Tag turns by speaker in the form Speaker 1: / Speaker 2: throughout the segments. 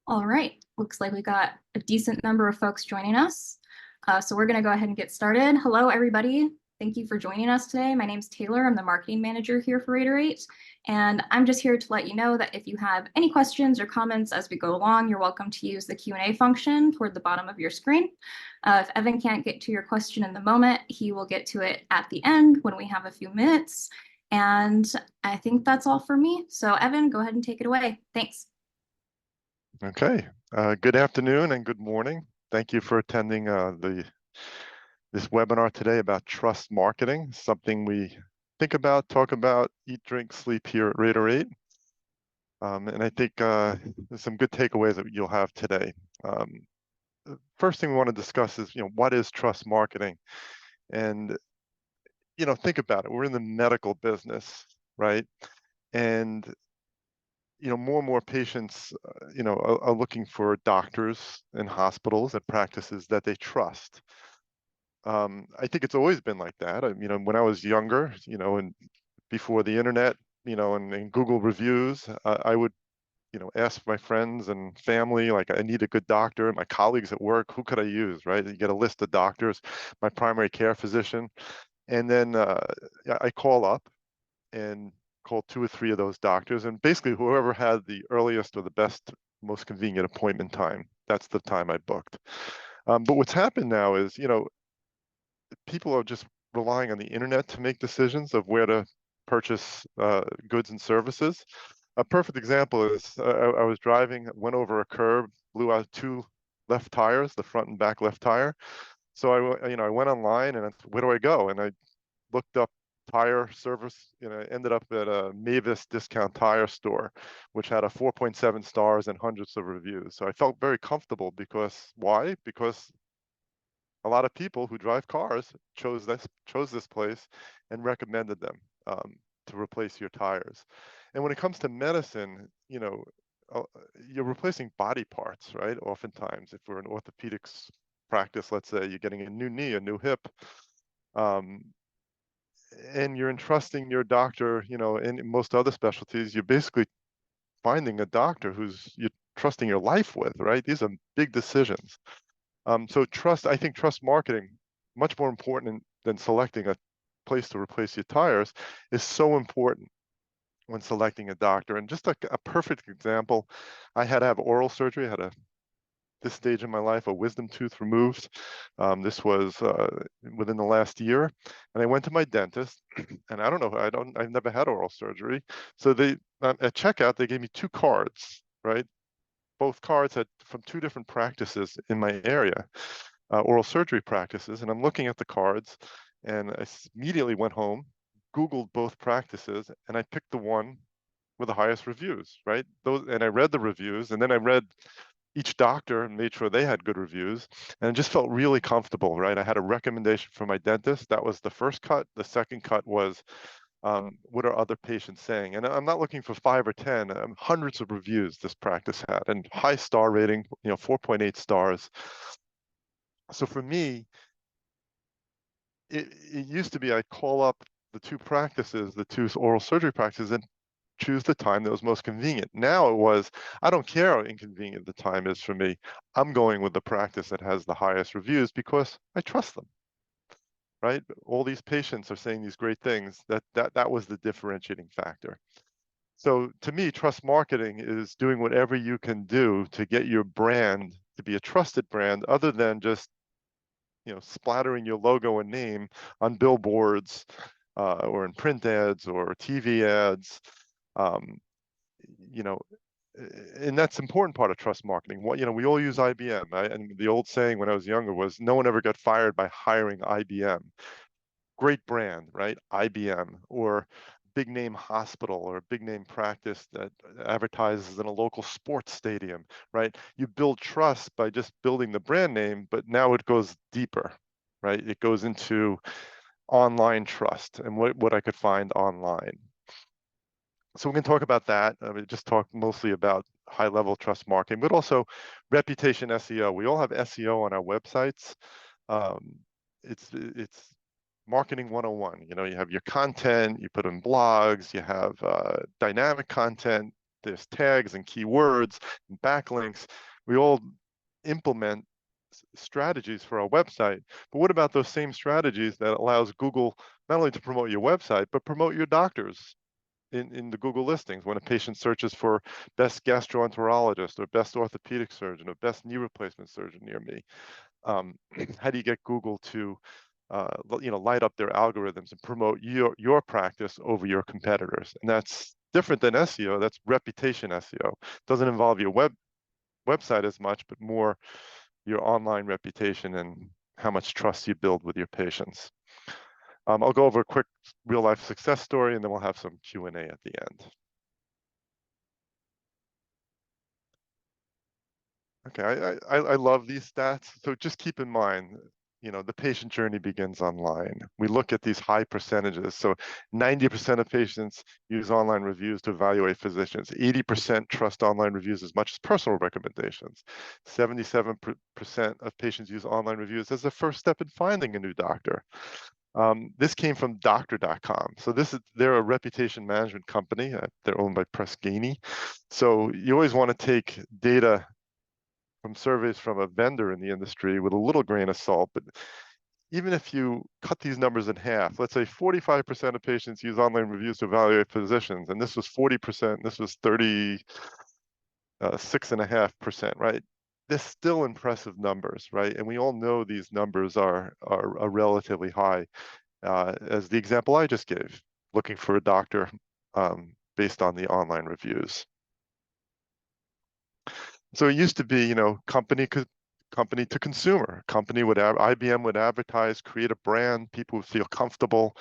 Speaker 1: All right, looks like we got a decent number of folks joining us. So we're going to go ahead and get started. Hello, everybody. Thank you for joining us today. My name's Taylor. I'm the marketing manager here for Reputation, and I'm just here to let you know that if you have any questions or comments as we go along, you're welcome to use the Q&A function toward the bottom of your screen. If Evan can't get to your question in the moment, he will get to it at the end when we have a few minutes. And I think that's all for me. So Evan, go ahead and take it away. Thanks.
Speaker 2: Okay, good afternoon and good morning. Thank you for attending this webinar today about trust marketing, something we think about, talk about, eat, drink, sleep here at Raider 8. And I think there's some good takeaways that you'll have today. The first thing we want to discuss is, what is trust marketing? And, think about it. We're in the medical business, right? And more and more patients, are looking for doctors and hospitals and practices that they trust. I think it's always been like that. When I was younger, and before the internet, and Google reviews, I would, ask my friends and family, like, I need a good doctor. My colleagues at work, who could I use, right? You get a list of doctors, my primary care physician, and then I call up and call 2 or 3 of those doctors, and basically whoever had the earliest or the best, most convenient appointment time, that's the time I booked. But what's happened now is, people are just relying on the internet to make decisions of where to purchase goods and services. A perfect example is I was driving, went over a curb, blew out 2 left tires, the front and back left tire. So I went online and where do I go? And I looked up tire service, ended up at a Mavis discount tire store, which had a 4.7 stars and hundreds of reviews. So I felt very comfortable because why? Because a lot of people who drive cars chose this place and recommended them to replace your tires. And when it comes to medicine, you're replacing body parts, right? Oftentimes, if we're an orthopedics practice, let's say you're getting a new knee, a new hip, and you're entrusting your doctor, in most other specialties, you're basically finding a doctor who's you're trusting your life with, right? These are big decisions. So I think trust marketing, much more important than selecting a place to replace your tires, is so important when selecting a doctor. And just a perfect example, I had to have oral surgery. I had this stage in my life, a wisdom tooth removed. This was within the last year, and I went to my dentist, and I don't know, I've never had oral surgery. So at checkout, they gave me 2 cards, right? Both cards had from 2 different practices in my area, oral surgery practices, and I'm looking at the cards, and I immediately went home, Googled both practices, and I picked the one with the highest reviews, right? And I read the reviews, and then I read each doctor and made sure they had good reviews, and it just felt really comfortable, right? I had a recommendation from my dentist. That was the first cut. The second cut was, what are other patients saying? And I'm not looking for 5 or 10, hundreds of reviews this practice had, and high star rating, 4.8 stars. So for me, it used to be I'd call up the 2 practices, the 2 oral surgery practices, and choose the time that was most convenient. Now it was, I don't care how inconvenient the time is for me. I'm going with the practice that has the highest reviews because I trust them, right? All these patients are saying these great things. That was the differentiating factor. So to me, trust marketing is doing whatever you can do to get your brand to be a trusted brand, other than just, splattering your logo and name on billboards or in print ads or TV ads. You know, and that's an important part of trust marketing. We all use IBM, right? And the old saying when I was younger was, no one ever got fired by hiring IBM. Great brand, right? IBM, or big name hospital or a big name practice that advertises in a local sports stadium, right? You build trust by just building the brand name, but now it goes deeper, right? It goes into online trust and what I could find online. So we can talk about that. We just talked mostly about high-level trust marketing, but also reputation SEO. We all have SEO on our websites. It's marketing 101. You have your content, you put in blogs, you have dynamic content, there's tags and keywords and backlinks. We all implement strategies for our website, but what about those same strategies that allows Google not only to promote your website, but promote your doctors in the Google listings? When a patient searches for best gastroenterologist or best orthopedic surgeon or best knee replacement surgeon near me, how do you get Google to light up their algorithms and promote your practice over your competitors? And that's different than SEO. That's reputation SEO. Doesn't involve your website as much, but more your online reputation and how much trust you build with your patients. I'll go over a quick real life success story, and then we'll have some Q&A at the end. Okay, I love these stats. So just keep in mind, the patient journey begins online. We look at these high percentages. So 90% of patients use online reviews to evaluate physicians. 80% trust online reviews as much as personal recommendations. 77% of patients use online reviews as a first step in finding a new doctor. This came from doctor.com. So they're a reputation management company. They're owned by Press Ganey. So you always want to take data from surveys from a vendor in the industry with a little grain of salt. But even if you cut these numbers in half, let's say 45% of patients use online reviews to evaluate physicians, and this was 40%, this was 36.5%, right? They're still impressive numbers, right? And we all know these numbers are relatively high. As the example I just gave, looking for a doctor based on the online reviews. So it used to be, company to consumer. IBM would advertise, create a brand, people would feel comfortable.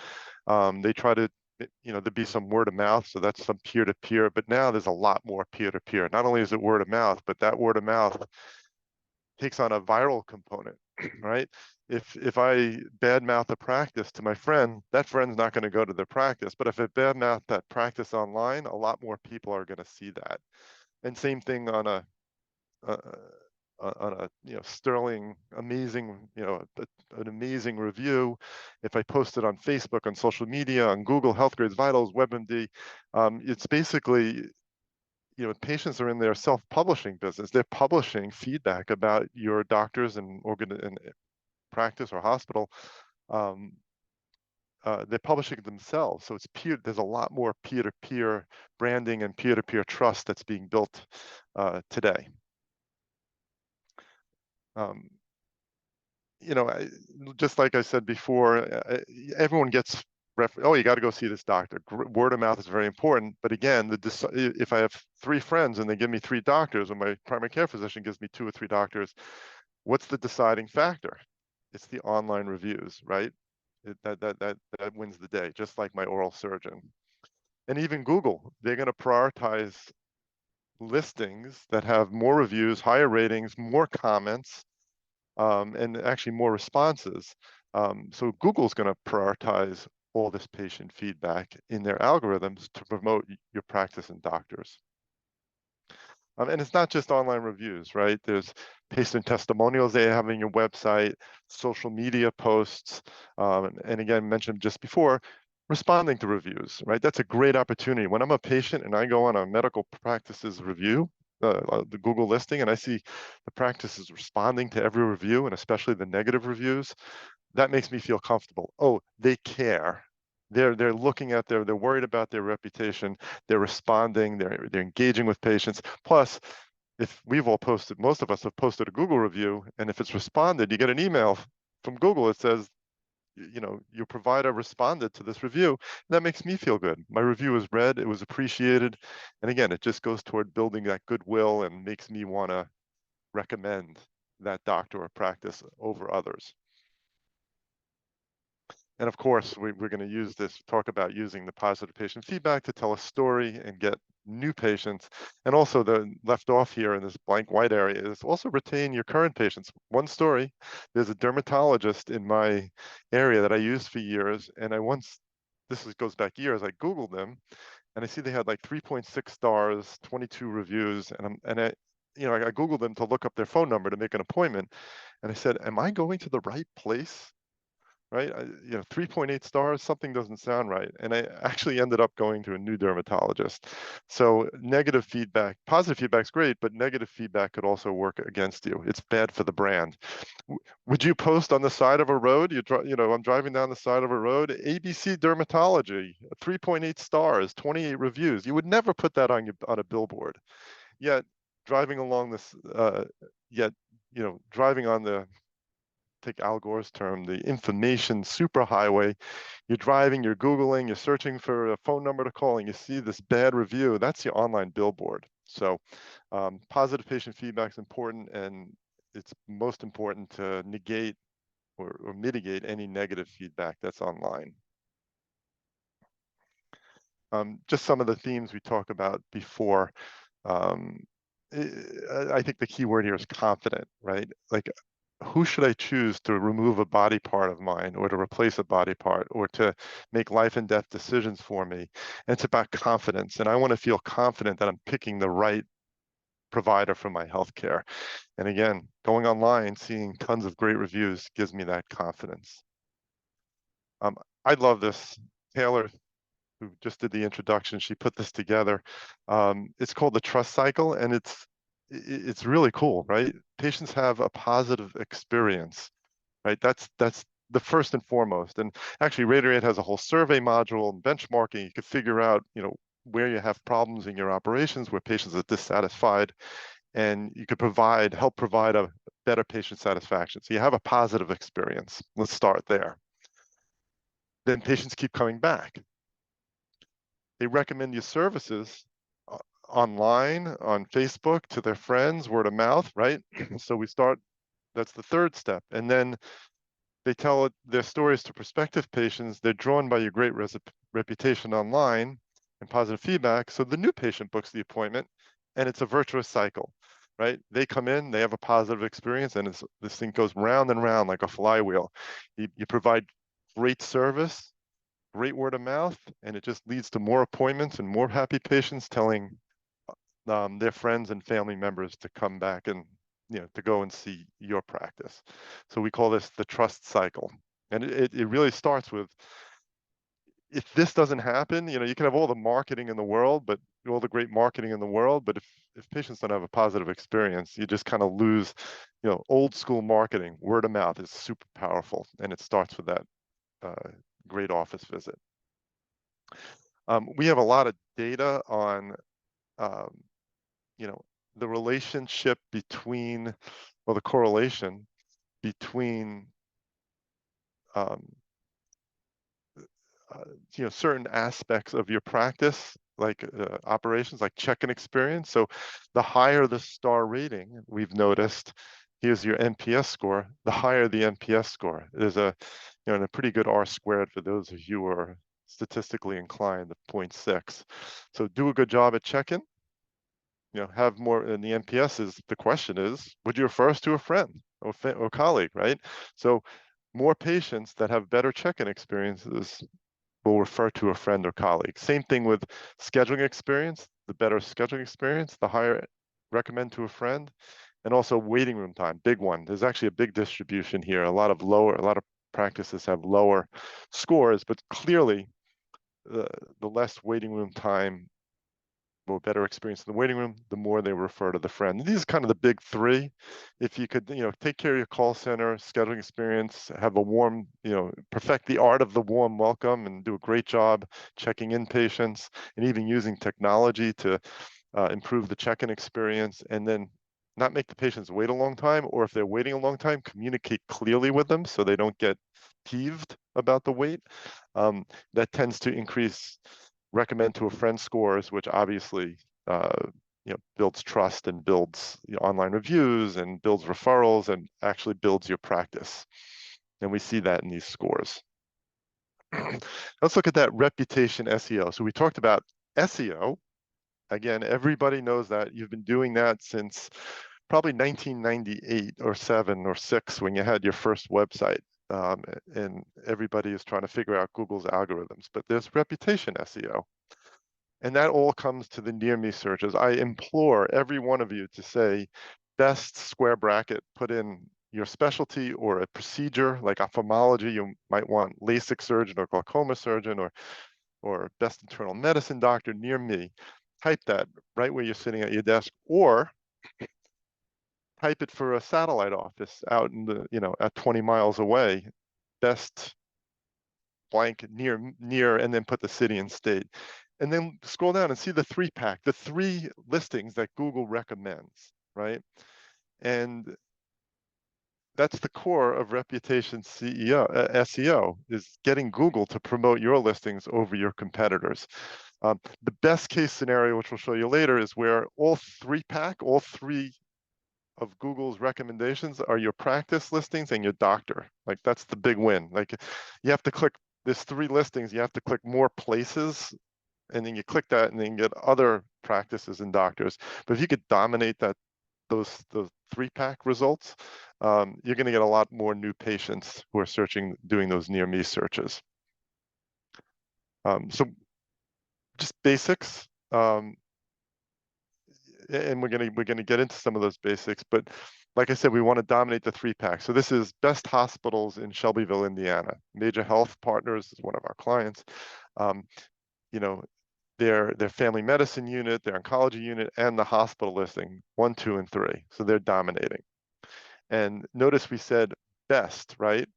Speaker 2: They try to, there'd be some word of mouth, so that's some peer-to-peer, but now there's a lot more peer-to-peer. Not only is it word of mouth, but that word of mouth takes on a viral component, right? If I badmouth a practice to my friend, that friend's not going to go to their practice. But if I badmouth that practice online, a lot more people are going to see that. And same thing on a sterling, amazing, an amazing review. If I post it on Facebook, on social media, on Google, Health Grades Vitals, WebMD, it's basically, patients are in their self-publishing business. They're publishing feedback about your doctors and practice or hospital. They're publishing it themselves. So there's a lot more peer-to-peer branding and peer-to-peer trust that's being built today. Just like I said before, everyone gets, you got to go see this doctor. Word of mouth is very important. But again, if I have 3 friends and they give me 3 doctors, or my primary care physician gives me 2 or 3 doctors, what's the deciding factor? It's the online reviews, right? That wins the day, just like my oral surgeon. And even Google, they're going to prioritize listings that have more reviews, higher ratings, more comments, and actually more responses. So Google's going to prioritize all this patient feedback in their algorithms to promote your practice and doctors. And it's not just online reviews, right? There's patient testimonials they have on your website, social media posts, and again, mentioned just before, responding to reviews, right? That's a great opportunity. When I'm a patient and I go on a medical practices review, the Google listing, and I see the practice is responding to every review, and especially the negative reviews, that makes me feel comfortable. Oh, they care. They're looking at they're worried about their reputation. They're responding. They're engaging with patients. Plus, if we've all posted, most of us have posted a Google review, and if it's responded, you get an email from Google. It says, your provider responded to this review. And that makes me feel good. My review was read, it was appreciated. And again, it just goes toward building that goodwill and makes me want to recommend that doctor or practice over others. And of course, we're going to talk about using the positive patient feedback to tell a story and get new patients. And also the left off here in this blank white area is also retain your current patients. One story, there's a dermatologist in my area that I used for years. And this goes back years, I Googled them and I see they had like 3.6 stars, 22 reviews. And I Googled them to look up their phone number to make an appointment. And I said, am I going to the right place? right? 3.8 stars, something doesn't sound right. And I actually ended up going to a new dermatologist. So negative feedback, positive feedback's great, but negative feedback could also work against you. It's bad for the brand. Would you post on the side of a road? I'm driving down the side of a road, ABC Dermatology, 3.8 stars, 28 reviews. You would never put that on a billboard. Yet driving along this, driving on the, take Al Gore's term, the information superhighway. You're driving, you're Googling, you're searching for a phone number to call, and you see this bad review. That's your online billboard. So positive patient feedback is important, and it's most important to negate or mitigate any negative feedback that's online. Just some of the themes we talked about before. Um, I think the key word here is confident, right? Like, who should I choose to remove a body part of mine, or to replace a body part, or to make life and death decisions for me? And it's about confidence. And I want to feel confident that I'm picking the right provider for my healthcare. And again, going online, seeing tons of great reviews gives me that confidence. I love this. Taylor, who just did the introduction, she put this together. It's called the trust cycle, and it's really cool, right? Patients have a positive experience, right? That's the first and foremost. And actually, Radiate has a whole survey module and benchmarking. You could figure out, where you have problems in your operations, where patients are dissatisfied, and you could help provide a better patient satisfaction. So you have a positive experience. Let's start there. Then patients keep coming back. They recommend your services online, on Facebook, to their friends, word of mouth, right? So that's the third step. And then they tell their stories to prospective patients. They're drawn by your great reputation online and positive feedback. So the new patient books the appointment, and it's a virtuous cycle, right? They come in, they have a positive experience, and this thing goes round and round like a flywheel. You provide great service, great word of mouth, and it just leads to more appointments and more happy patients telling their friends and family members to come back and to go and see your practice. So we call this the trust cycle, and it really starts with, if this doesn't happen, you can have all the marketing in the world, but all the great marketing in the world, but if patients don't have a positive experience, you just kind of lose. Old school marketing, word of mouth, is super powerful, and it starts with that great office visit. We have a lot of data on, the relationship between, or the correlation between, certain aspects of your practice, like operations, like check-in experience. So the higher the star rating, we've noticed, here's your NPS score, the higher the NPS score. There's a pretty good R-squared for those of you who are statistically inclined, the 0.6. So do a good job at check-in, have more. In the NPS, the question is, would you refer us to a friend or colleague, right? So more patients that have better check-in experiences will refer to a friend or colleague. Same thing with scheduling experience. The better scheduling experience, the higher recommend to a friend. And also waiting room time, big one. There's actually a big distribution here. A lot of practices have lower scores, but clearly the less waiting room time or better experience in the waiting room, the more they refer to the friend. And these are kind of the big three. If you could, take care of your call center, scheduling experience, have a warm, perfect the art of the warm welcome, and do a great job checking in patients, and even using technology to improve the check-in experience, and then not make the patients wait a long time, or if they're waiting a long time, communicate clearly with them so they don't get peeved about the wait. That tends to increase recommend to a friend scores, which obviously builds trust and builds online reviews and builds referrals and actually builds your practice. And we see that in these scores. Let's look at that reputation SEO. So we talked about SEO. Again, everybody knows that. You've been doing that since probably 1998 or 7 or 6 when you had your first website. And everybody is trying to figure out Google's algorithms, but there's reputation SEO. And that all comes to the near me searches. I implore every one of you to say best square bracket, put in your specialty or a procedure like ophthalmology, you might want LASIK surgeon or glaucoma surgeon or best internal medicine doctor near me. Type that right where you're sitting at your desk, or type it for a satellite office out in the, at 20 miles away, best blank near, and then put the city and state. And then scroll down and see the 3-pack, the 3 listings that Google recommends, right? And that's the core of Reputation SEO, is getting Google to promote your listings over your competitors. The best case scenario, which we'll show you later, is where all 3-pack, all 3 of Google's recommendations are your practice listings and your doctor. Like, that's the big win. Like, you have to click, there's 3 listings, you have to click more places, and then you click that and then you get other practices and doctors. But if you could dominate those 3-pack results, you're going to get a lot more new patients who are doing those near me searches. So just basics, and we're going to get into some of those basics, but like I said, we want to dominate the 3-pack. So this is best hospitals in Shelbyville, Indiana. Major Health Partners is one of our clients. Their family medicine unit, their oncology unit, and the hospital listing, 1, 2, and 3. So they're dominating. And notice we said best, right?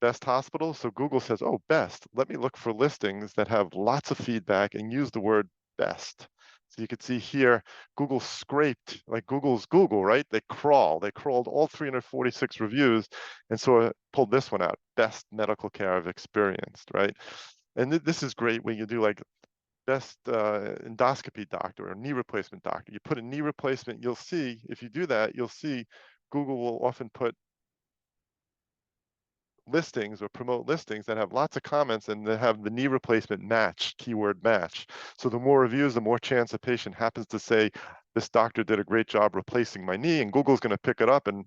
Speaker 2: Best hospital. So Google says, oh, best. Let me look for listings that have lots of feedback and use the word best. So you can see here, Google scraped, like Google's Google, right? They crawled all 346 reviews, and so pulled this one out, best medical care I've experienced, right? And this is great when you do like best endoscopy doctor or knee replacement doctor. You put a knee replacement, you'll see, if you do that, you'll see Google will often put listings or promote listings that have lots of comments and that have the knee replacement match, keyword match. So the more reviews, the more chance a patient happens to say, this doctor did a great job replacing my knee, and Google's going to pick it up and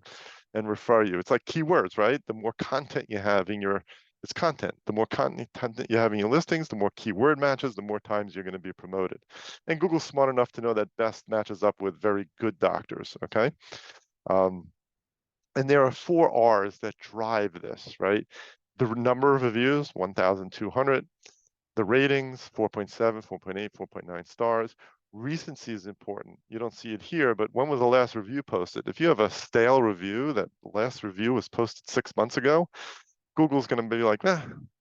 Speaker 2: refer you. It's like keywords, right? The more content you have in your, it's content. The more content you have in your listings, the more keyword matches, the more times you're going to be promoted. And Google's smart enough to know that best matches up with very good doctors, okay? And there are 4 R's that drive this, right? The number of reviews, 1,200. The ratings, 4.7, 4.8, 4.9 stars. Recency is important. You don't see it here, but when was the last review posted? If you have a stale review, that last review was posted 6 months ago, Google's going to be like,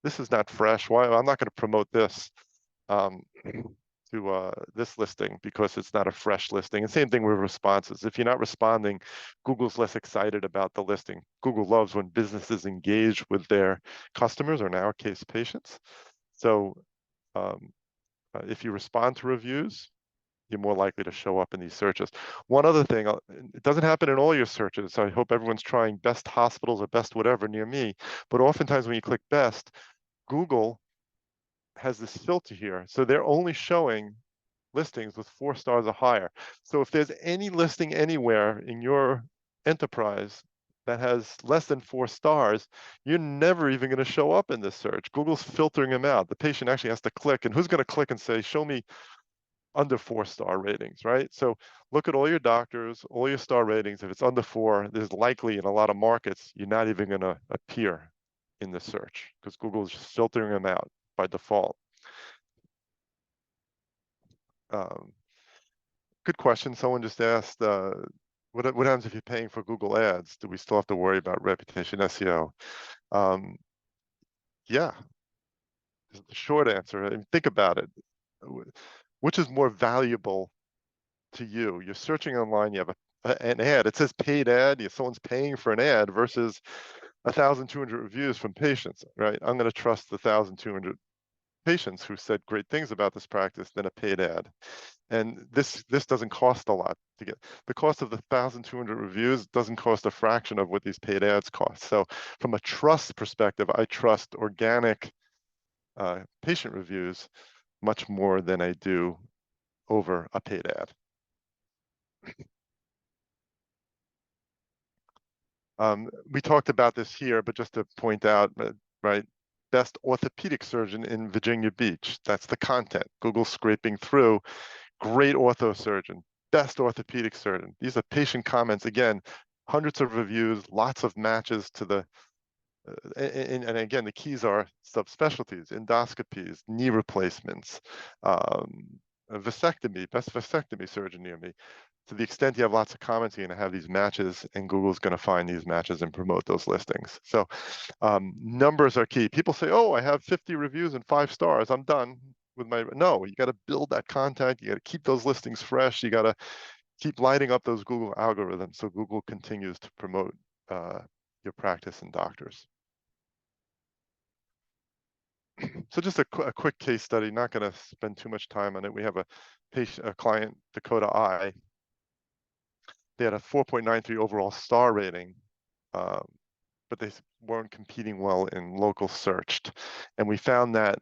Speaker 2: this is not fresh. Why? I'm not going to promote this to this listing because it's not a fresh listing. And same thing with responses. If you're not responding, Google's less excited about the listing. Google loves when businesses engage with their customers, or in our case, patients. So if you respond to reviews, you're more likely to show up in these searches. One other thing, it doesn't happen in all your searches, so I hope everyone's trying best hospitals or best whatever near me, but oftentimes when you click best, Google has this filter here. So they're only showing listings with 4 stars or higher. So if there's any listing anywhere in your enterprise that has less than 4 stars, you're never even going to show up in this search. Google's filtering them out. The patient actually has to click, and who's going to click and say, show me under 4-star ratings, right? So look at all your doctors, all your star ratings. If it's under 4, there's likely in a lot of markets, you're not even going to appear in the search because Google is just filtering them out by default. Good question. Someone just asked, what happens if you're paying for Google Ads? Do we still have to worry about reputation SEO? Yeah, is the short answer. I mean, think about it. Which is more valuable to you? You're searching online, you have an ad. It says paid ad. Someone's paying for an ad versus 1,200 reviews from patients, right? I'm going to trust the 1,200 patients who said great things about this practice than a paid ad. And this doesn't cost a lot to get. The cost of the 1,200 reviews doesn't cost a fraction of what these paid ads cost. So from a trust perspective, I trust organic patient reviews much more than I do over a paid ad. We talked about this here, but just to point out, right, best orthopedic surgeon in Virginia Beach. That's the content. Google scraping through. Great ortho surgeon, best orthopedic surgeon. These are patient comments. Again, hundreds of reviews, lots of matches to the, and again, the keys are subspecialties, endoscopies, knee replacements, a vasectomy, best vasectomy surgeon near me. To the extent you have lots of comments, you're going to have these matches, and Google's going to find these matches and promote those listings. So numbers are key. People say, oh, I have 50 reviews and 5 stars. I'm done with my, no, you got to build that contact. You got to keep those listings fresh. You got to keep lighting up those Google algorithms so Google continues to promote your practice and doctors. So just a quick case study, not going to spend too much time on it. We have a client, Dakota Eye. They had a 4.93 overall star rating, but they weren't competing well in local searched. And we found that,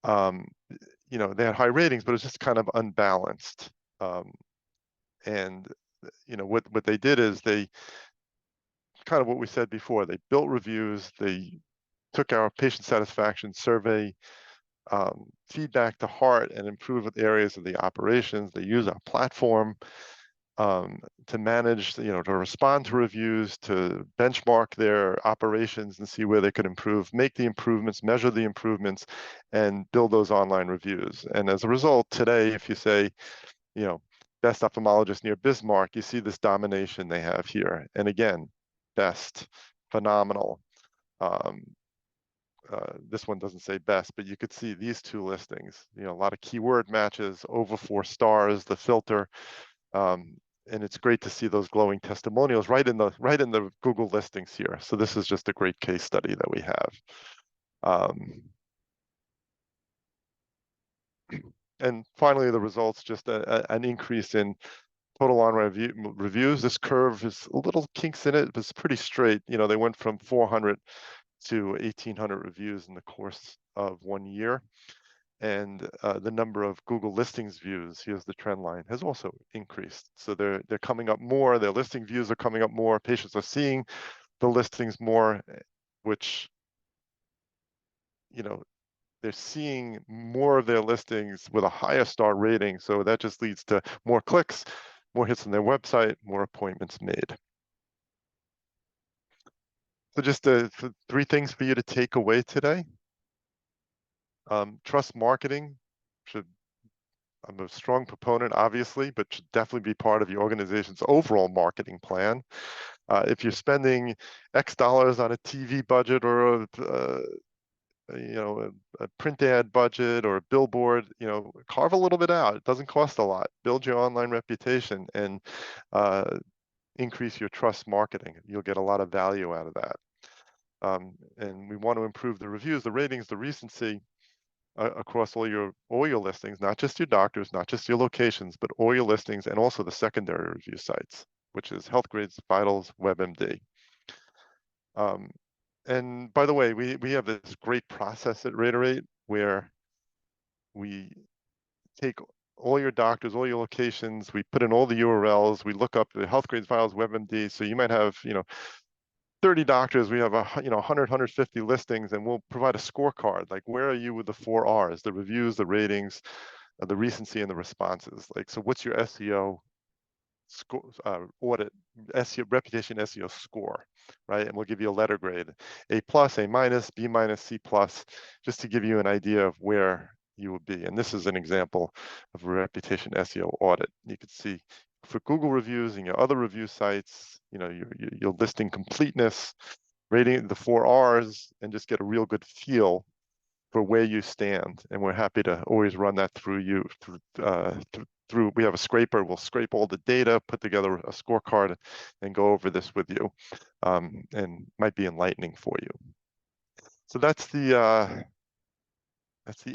Speaker 2: you know, they had high ratings, but it was just kind of unbalanced. And, you know, what they did is they, kind of what we said before, they built reviews, they took our patient satisfaction survey feedback to heart and improve areas of the operations. They use our platform to manage, you know, to respond to reviews, to benchmark their operations and see where they could improve, make the improvements, measure the improvements, and build those online reviews. And as a result, today, if you say, you know, best ophthalmologist near Bismarck, you see this domination they have here. And again, best, phenomenal. This one doesn't say best, but you could see these two listings, you know, a lot of keyword matches, over 4 stars, the filter. And it's great to see those glowing testimonials right in the Google listings here. So this is just a great case study that we have. And finally, the results, just an increase in total online reviews. This curve is a little kinks in it, but it's pretty straight. You know, they went from 400 to 1,800 reviews in the course of 1 year. And the number of Google listings views, here's the trend line, has also increased. So they're coming up more, their listing views are coming up more, patients are seeing the listings more, which, you know, they're seeing more of their listings with a higher star rating. So that just leads to more clicks, more hits on their website, more appointments made. So just 3 things for you to take away today. Trust marketing should, I'm a strong proponent, obviously, but should definitely be part of your organization's overall marketing plan. If you're spending X dollars on a TV budget or you know, a print ad budget or a billboard, you know, carve a little bit out. It doesn't cost a lot. Build your online reputation and increase your trust marketing. You'll get a lot of value out of that. And we want to improve the reviews, the ratings, the recency across all your listings, not just your doctors, not just your locations, but all your listings, and also the secondary review sites, which is Healthgrades, Vitals, WebMD. And by the way, we have this great process at Raiderate where we take all your doctors, all your locations, we put in all the URLs, we look up the Healthgrades, Vitals, WebMD. So you might have, you know, 30 doctors, we have 100, 150 listings, and we'll provide a scorecard. Like, where are you with the 4 R's, the reviews, the ratings, the recency, and the responses? Like, so what's your SEO score, audit, SEO, reputation SEO score, right? And we'll give you a letter grade, A+, A-, B-, C+, just to give you an idea of where you would be. And this is an example of a reputation SEO audit. You can see for Google reviews and your other review sites, you know, your listing completeness, rating the 4 R's, and just get a real good feel for where you stand. And we're happy to always run that through you. We have a scraper. We'll scrape all the data, put together a scorecard, and go over this with you, and might be enlightening for you. So that's the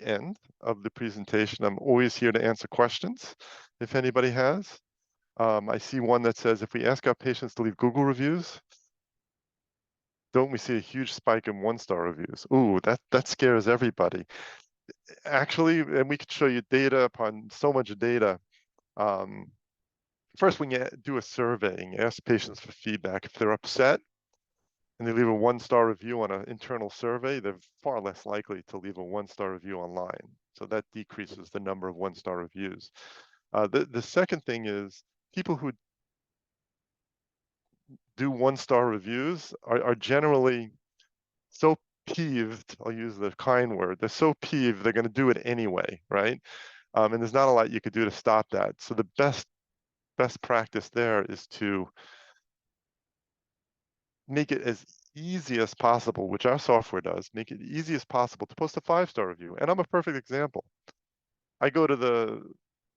Speaker 2: end of the presentation. I'm always here to answer questions if anybody has. I see one that says, if we ask our patients to leave Google reviews, don't we see a huge spike in 1-star reviews? Ooh, that scares everybody. Actually, and we could show you data upon so much data. First, when you do a survey and you ask patients for feedback, if they're upset and they leave a 1-star review on an internal survey, they're far less likely to leave a 1-star review online. So that decreases the number of 1-star reviews. The second thing is people who do one-star reviews are generally so peeved, I'll use the kind word, they're so peeved they're going to do it anyway, right? And there's not a lot you could do to stop that. So the best practice there is to make it as easy as possible, which our software does, make it easy as possible to post a 5-star review. And I'm a perfect example. I go to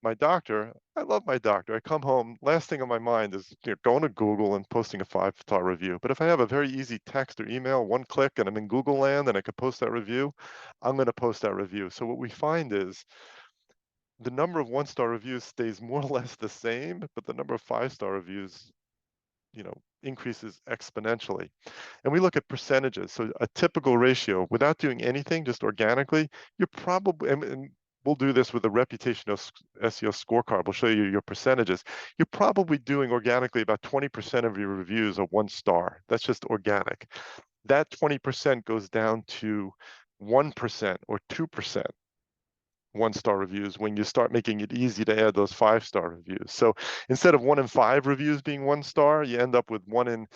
Speaker 2: my doctor. I love my doctor. I come home, last thing on my mind is going to Google and posting a 5-star review. But if I have a very easy text or email, one click, and I'm in Google land and I could post that review, I'm going to post that review. So what we find is the number of 1-star reviews stays more or less the same, but the number of 5-star reviews, increases exponentially. And we look at percentages. So a typical ratio, without doing anything, just organically, you're probably, and we'll do this with the Reputation SEO scorecard. We'll show you your percentages. You're probably doing organically about 20% of your reviews are 1-star. That's just organic. That 20% goes down to 1% or 2%. 1-star reviews when you start making it easy to add those 5-star reviews. So instead of 1 in 5 reviews being 1-star, you end up with 1 in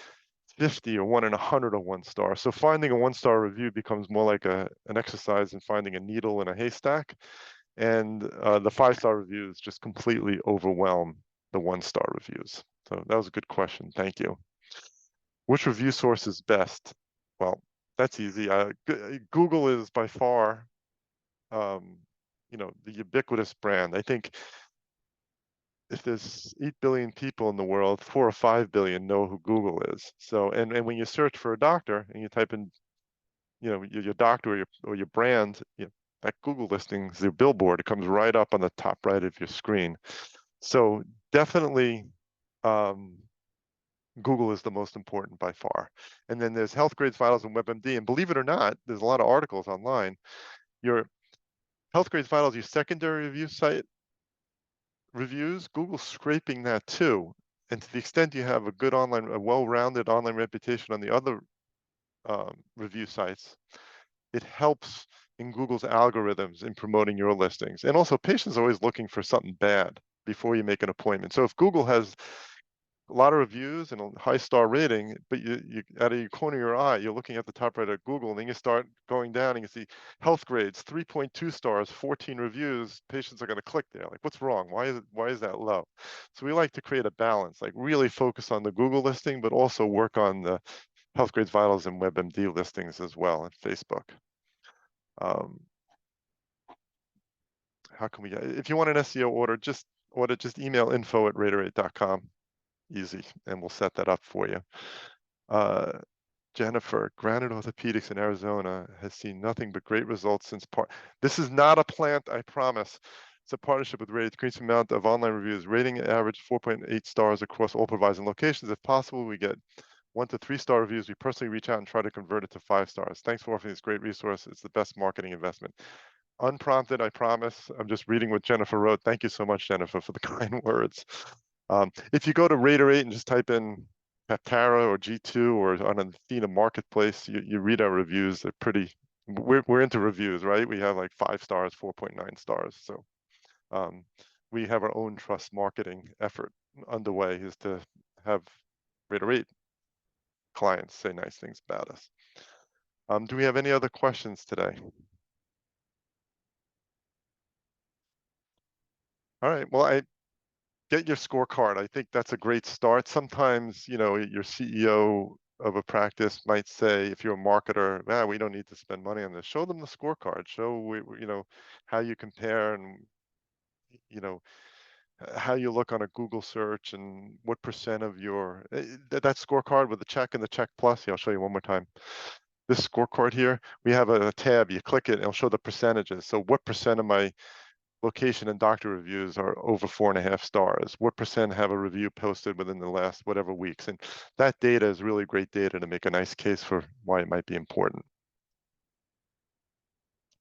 Speaker 2: 50 or 1 in 100 of 1-star. So finding a 1-star review becomes more like an exercise in finding a needle in a haystack. And the 5-star reviews just completely overwhelm the 1-star reviews. So that was a good question. Thank you. Which review source is best? Well, that's easy. Google is by far the ubiquitous brand. I think if there's 8 billion people in the world, 4 or 5 billion know who Google is. So, and when you search for a doctor and you type in, your doctor or your brand, that Google listings, your billboard, it comes right up on the top right of your screen. So definitely, Google is the most important by far. And then there's Health Grades Vitals and WebMD. And believe it or not, there's a lot of articles online. Your Health Grades Vitals, your secondary review site reviews, Google's scraping that too. And to the extent you have a well-rounded online reputation on the other review sites, it helps in Google's algorithms in promoting your listings. And also, patients are always looking for something bad before you make an appointment. So if Google has a lot of reviews and a high-star rating, but you out of your corner of your eye, you're looking at the top right of Google, and then you start going down and you see Health Grades, 3.2 stars, 14 reviews. Patients are going to click there. Like, what's wrong? Why is that low? So we like to create a balance, like really focus on the Google listing, but also work on the Health Grades Vitals and WebMD listings as well, and Facebook. How can we get? If you want an SEO order, just email info@raterate.com. Easy, and we'll set that up for you. Jennifer, Granite Orthopedics in Arizona has seen nothing but great results since this is not a plant, I promise. It's a partnership with Rate. Increased amount of online reviews. Rating average 4.8 stars across all providers and locations. If possible, we get 1 to 3-star reviews. We personally reach out and try to convert it to 5 stars. Thanks for offering this great resource. It's the best marketing investment. Unprompted, I promise. I'm just reading what Jennifer wrote. Thank you so much, Jennifer, for the kind words. If you go to Raterate and just type in Peptara or G2 or on an Athena marketplace, you read our reviews. They're pretty. We're into reviews, right? We have like 5 stars, 4.9 stars. So we have our own trust marketing effort underway, is to have Raterate clients say nice things about us. Do we have any other questions today? All right. Well, I get your scorecard. I think that's a great start. Sometimes, your CEO of a practice might say, if you're a marketer, we don't need to spend money on this. Show them the scorecard. Show, how you compare and, how you look on a Google search and what percent of your, that scorecard with the check and the check plus. I'll show you one more time. This scorecard here, we have a tab. You click it, and it'll show the percentages. So what percent of my location and doctor reviews are over 4.5 stars? What percent have a review posted within the last whatever weeks? And that data is really great data to make a nice case for why it might be important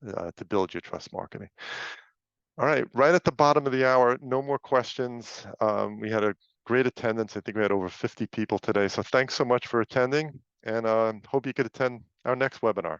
Speaker 2: to build your trust marketing. All right, right at the bottom of the hour, no more questions. We had a great attendance. I think we had over 50 people today. So thanks so much for attending, and hope you could attend our next webinar.